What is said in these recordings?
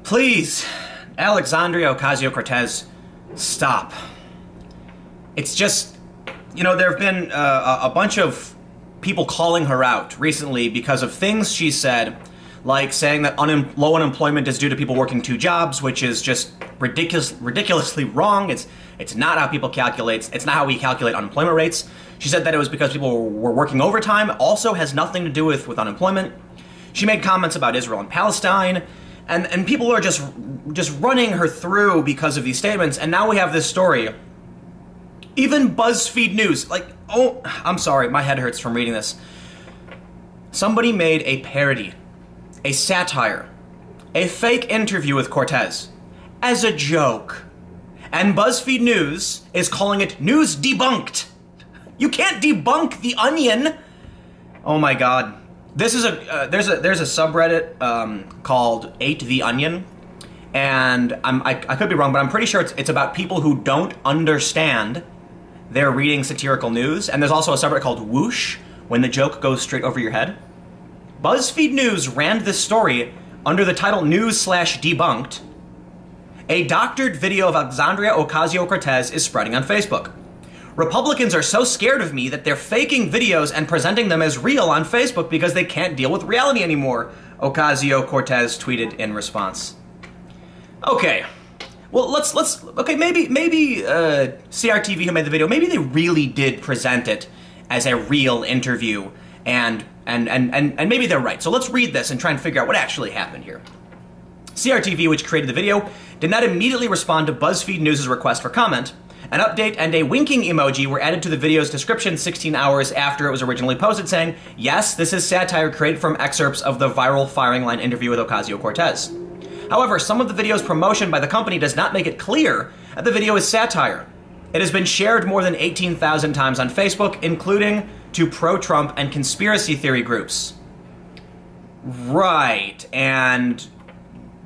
Please, Alexandria Ocasio-Cortez, stop. It's just, you know, there have been a bunch of people calling her out recently because of things she said, like saying that low unemployment is due to people working 2 jobs, which is just ridiculously wrong. It's not how people calculate. It's not how we calculate unemployment rates. She said that it was because people were working overtime. Also has nothing to do with unemployment. She made comments about Israel and Palestine, and people are just running her through because of these statements. And now we have this story. Even Buzzfeed News, like, oh, I'm sorry, my head hurts from reading this. Somebody made a parody, a satire, a fake interview with Cortez as a joke. And Buzzfeed News is calling it news debunked. You can't debunk the Onion. Oh my God. This is there's a subreddit called Ate the Onion, and I could be wrong, but I'm pretty sure it's about people who don't understand they're reading satirical news. And there's also a subreddit called Whoosh, when the joke goes straight over your head. BuzzFeed News ran this story under the title News/Debunked. A doctored video of Alexandria Ocasio-Cortez is spreading on Facebook. Republicans are so scared of me that they're faking videos and presenting them as real on Facebook because they can't deal with reality anymore, Ocasio-Cortez tweeted in response. Okay, well, okay, maybe CRTV who made the video, maybe they really did present it as a real interview, and maybe they're right. So let's read this and try and figure out what actually happened here. CRTV, which created the video, did not immediately respond to BuzzFeed News' request for comment. An update and a winking emoji were added to the video's description 16 hours after it was originally posted, saying, yes, this is satire created from excerpts of the viral firing line interview with Ocasio-Cortez. However, some of the video's promotion by the company does not make it clear that the video is satire. It has been shared more than 18,000 times on Facebook, including to pro-Trump and conspiracy theory groups. Right, and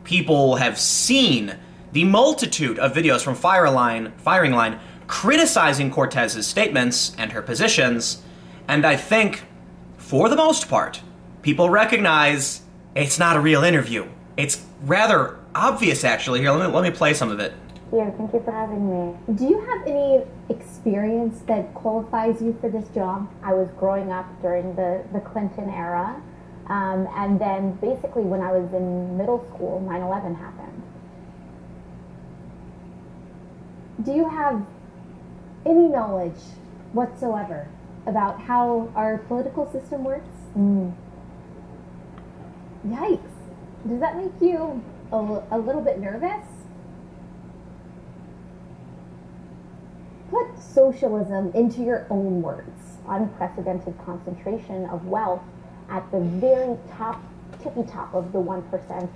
people have seen the multitude of videos from firing line criticizing Cortez's statements and her positions, and I think, for the most part, people recognize it's not a real interview. It's rather obvious, actually. Here, let me play some of it. Yeah, thank you for having me. Do you have any experience that qualifies you for this job? I was growing up during the Clinton era, and then basically when I was in middle school, 9/11 happened. Do you have any knowledge whatsoever about how our political system works? Yikes. Does that make you a little bit nervous? Put socialism into your own words. Unprecedented concentration of wealth at the very top, tippy top of the 1%.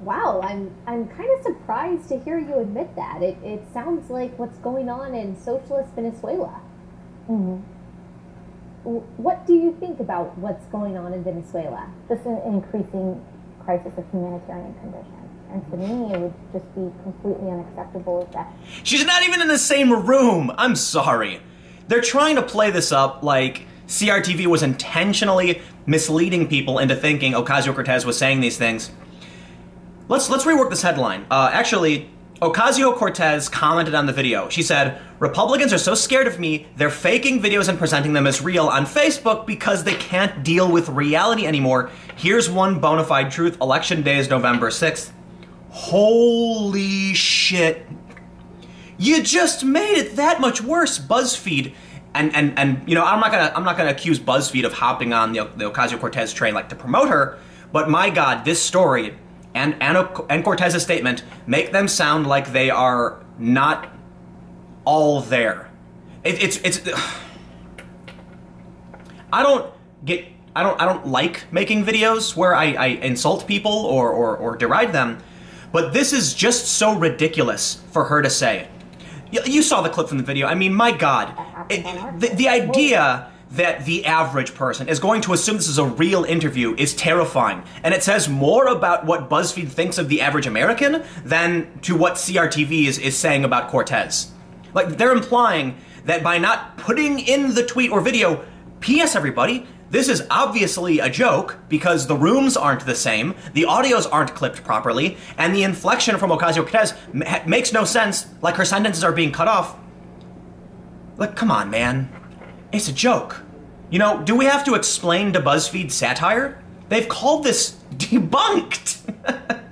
Wow, I'm kind of surprised to hear you admit that. It sounds like what's going on in socialist Venezuela. What do you think about what's going on in Venezuela? Just an increasing crisis of humanitarian condition. And to me, it would just be completely unacceptable if that... She's not even in the same room! I'm sorry. They're trying to play this up like CRTV was intentionally misleading people into thinking Ocasio-Cortez was saying these things. Let's rework this headline. Actually, Ocasio-Cortez commented on the video. She said, Republicans are so scared of me, they're faking videos and presenting them as real on Facebook because they can't deal with reality anymore. Here's one bona fide truth. Election day is November 6th. Holy shit. You just made it that much worse, BuzzFeed. And you know, I'm not gonna accuse BuzzFeed of hopping on the Ocasio-Cortez train like to promote her, but my God, this story and Cortez's statement make them sound like they are not all there. It's I don't like making videos where I insult people or deride them, but this is just so ridiculous for her to say. You saw the clip from the video. I mean, my God, the idea that the average person is going to assume this is a real interview is terrifying. And it says more about what BuzzFeed thinks of the average American than to what CRTV is saying about Cortez. Like, they're implying that by not putting in the tweet or video, P.S. everybody, This is obviously a joke because the rooms aren't the same, the audios aren't clipped properly, and the inflection from Ocasio-Cortez makes no sense, like her sentences are being cut off. Like, come on, man. It's a joke. You know, do we have to explain to Buzzfeed satire? They've called this debunked.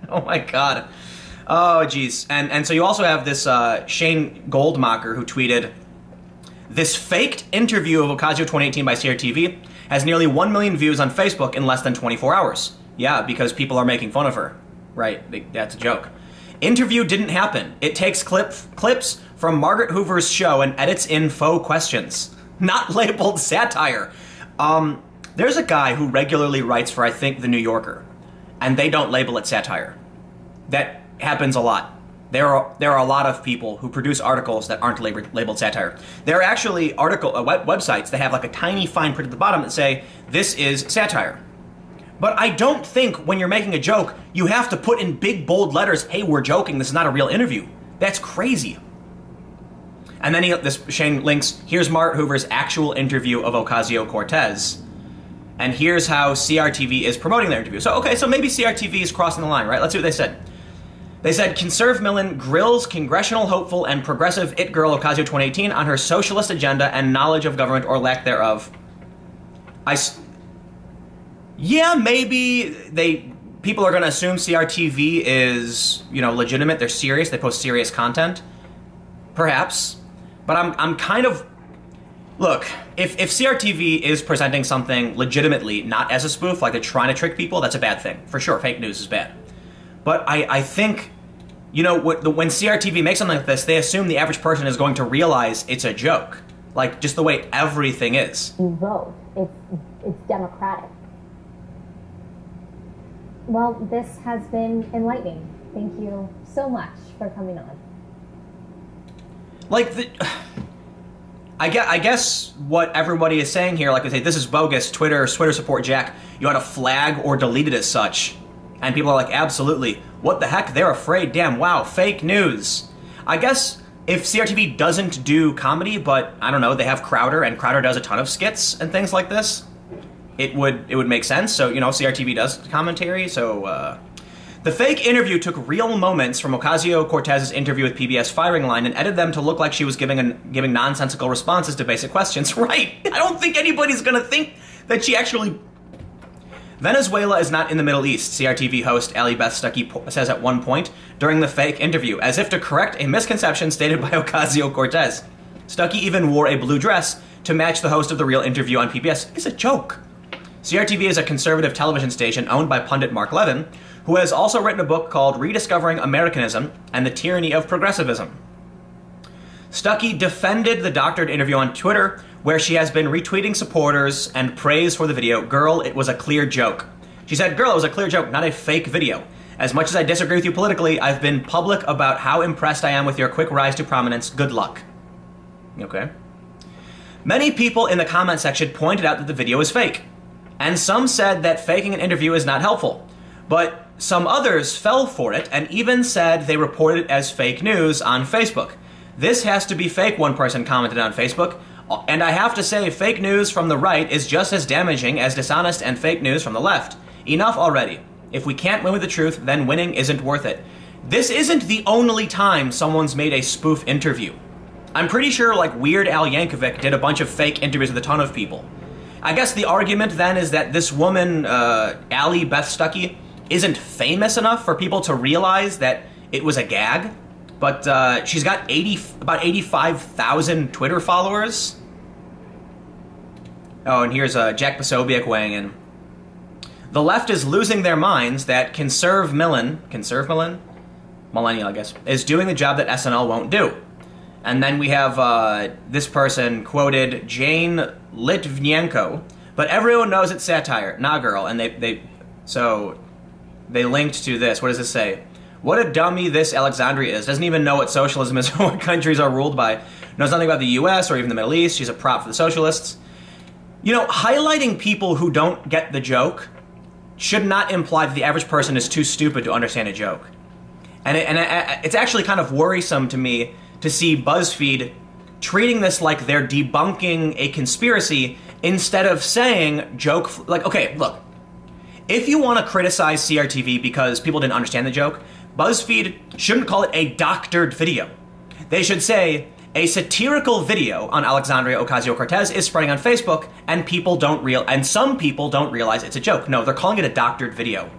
Oh my god. Oh, geez. And so you also have this Shane Goldmacher who tweeted, "This faked interview of Ocasio 2018 by CRTV has nearly 1 million views on Facebook in less than 24 hours. Yeah, because people are making fun of her. Right, that's a joke. Interview didn't happen. It takes clips from Margaret Hoover's show and edits in faux questions. Not labeled satire." There's a guy who regularly writes for, I think, The New Yorker, and they don't label it satire. That happens a lot. There are a lot of people who produce articles that aren't labeled satire. There are actually websites that have like a tiny fine print at the bottom that say, "This is satire." But I don't think when you're making a joke, you have to put in big, bold letters, "Hey, we're joking, this is not a real interview." That's crazy. And then Shane links, here's Margaret Hoover's actual interview of Ocasio-Cortez. And here's how CRTV is promoting their interview. So, okay, so maybe CRTV is crossing the line, right? Let's see what they said. They said, "Conserve Millen grills congressional hopeful and progressive it girl Ocasio 2018 on her socialist agenda and knowledge of government or lack thereof." Yeah, maybe people are going to assume CRTV is, you know, legitimate. They're serious. They post serious content. Perhaps. But I'm kind of... Look, if CRTV is presenting something legitimately, not as a spoof, like they're trying to trick people, that's a bad thing. For sure, fake news is bad. But I think, you know, when CRTV makes something like this, they assume the average person is going to realize it's a joke. Like, just the way everything is. You vote. It's democratic. Well, this has been enlightening. Thank you so much for coming on. Like, I guess what everybody is saying here, like they say, this is bogus, Twitter support Jack, you ought to flag or delete it as such. And people are like, absolutely. What the heck? They're afraid. Damn, wow, fake news. I guess if CRTV doesn't do comedy, but, I don't know, they have Crowder, and Crowder does a ton of skits and things like this, it would make sense. So, you know, CRTV does commentary, so, the fake interview took real moments from Ocasio-Cortez's interview with PBS Firing Line and edited them to look like she was giving nonsensical responses to basic questions. Right. I don't think anybody's gonna think that she actually... Venezuela is not in the Middle East, CRTV host Allie Beth Stuckey says at one point during the fake interview, as if to correct a misconception stated by Ocasio-Cortez. Stuckey even wore a blue dress to match the host of the real interview on PBS. It's a joke. CRTV is a conservative television station owned by pundit Mark Levin, who has also written a book called Rediscovering Americanism and the Tyranny of Progressivism. Stuckey defended the doctored interview on Twitter, where she has been retweeting supporters and praise for the video. "Girl, it was a clear joke." She said, "Girl, it was a clear joke, not a fake video. As much as I disagree with you politically, I've been public about how impressed I am with your quick rise to prominence. Good luck." Okay. Many people in the comment section pointed out that the video is fake, and some said that faking an interview is not helpful. But some others fell for it and even said they reported it as fake news on Facebook. "This has to be fake," one person commented on Facebook. "And I have to say, fake news from the right is just as damaging as dishonest and fake news from the left. Enough already. If we can't win with the truth, then winning isn't worth it." This isn't the only time someone's made a spoof interview. I'm pretty sure, like, Weird Al Yankovic did a bunch of fake interviews with a ton of people. I guess the argument then is that this woman, Allie Beth Stuckey, isn't famous enough for people to realize that it was a gag, but she's got about 85,000 Twitter followers. Oh, and here's Jack Posobiec weighing in. "The left is losing their minds that Conserve Millen, Millennial, I guess, is doing the job that SNL won't do." And then we have this person quoted Jane Litvinenko, "But everyone knows it's satire. Nah, girl." And they linked to this. What does this say? "What a dummy this Alexandria is. Doesn't even know what socialism is or what countries are ruled by. Knows nothing about the US or even the Middle East. She's a prop for the socialists." You know, highlighting people who don't get the joke should not imply that the average person is too stupid to understand a joke. And it's actually kind of worrisome to me to see BuzzFeed treating this like they're debunking a conspiracy instead of saying like, okay, look, if you want to criticize CRTV because people didn't understand the joke, BuzzFeed shouldn't call it a doctored video. They should say, a satirical video on Alexandria Ocasio-Cortez is spreading on Facebook, and some people don't realize it's a joke. No, they're calling it a doctored video.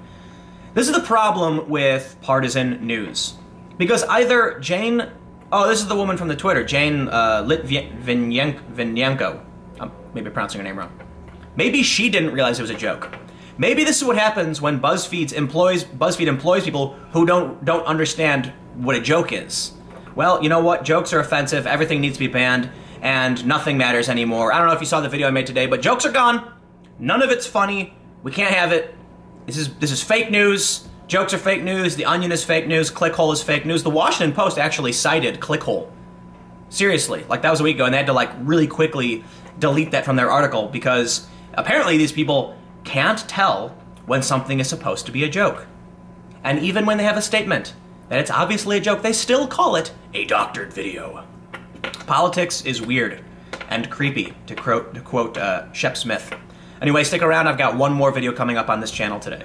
This is the problem with partisan news. Because either Jane... Oh, this is the woman from the Twitter, Jane Litvinenko. I'm maybe pronouncing her name wrong. Maybe she didn't realize it was a joke. Maybe this is what happens when BuzzFeed employs people who don't understand what a joke is. Well, you know what? Jokes are offensive, everything needs to be banned, and nothing matters anymore. I don't know if you saw the video I made today, but jokes are gone. None of it's funny. We can't have it. This is fake news. Jokes are fake news. The Onion is fake news. Clickhole is fake news. The Washington Post actually cited Clickhole. Seriously, like that was a week ago, and they had to like really quickly delete that from their article because apparently these people can't tell when something is supposed to be a joke. And even when they have a statement that it's obviously a joke, they still call it a doctored video. Politics is weird and creepy, to quote Shep Smith. Anyway, stick around. I've got one more video coming up on this channel today.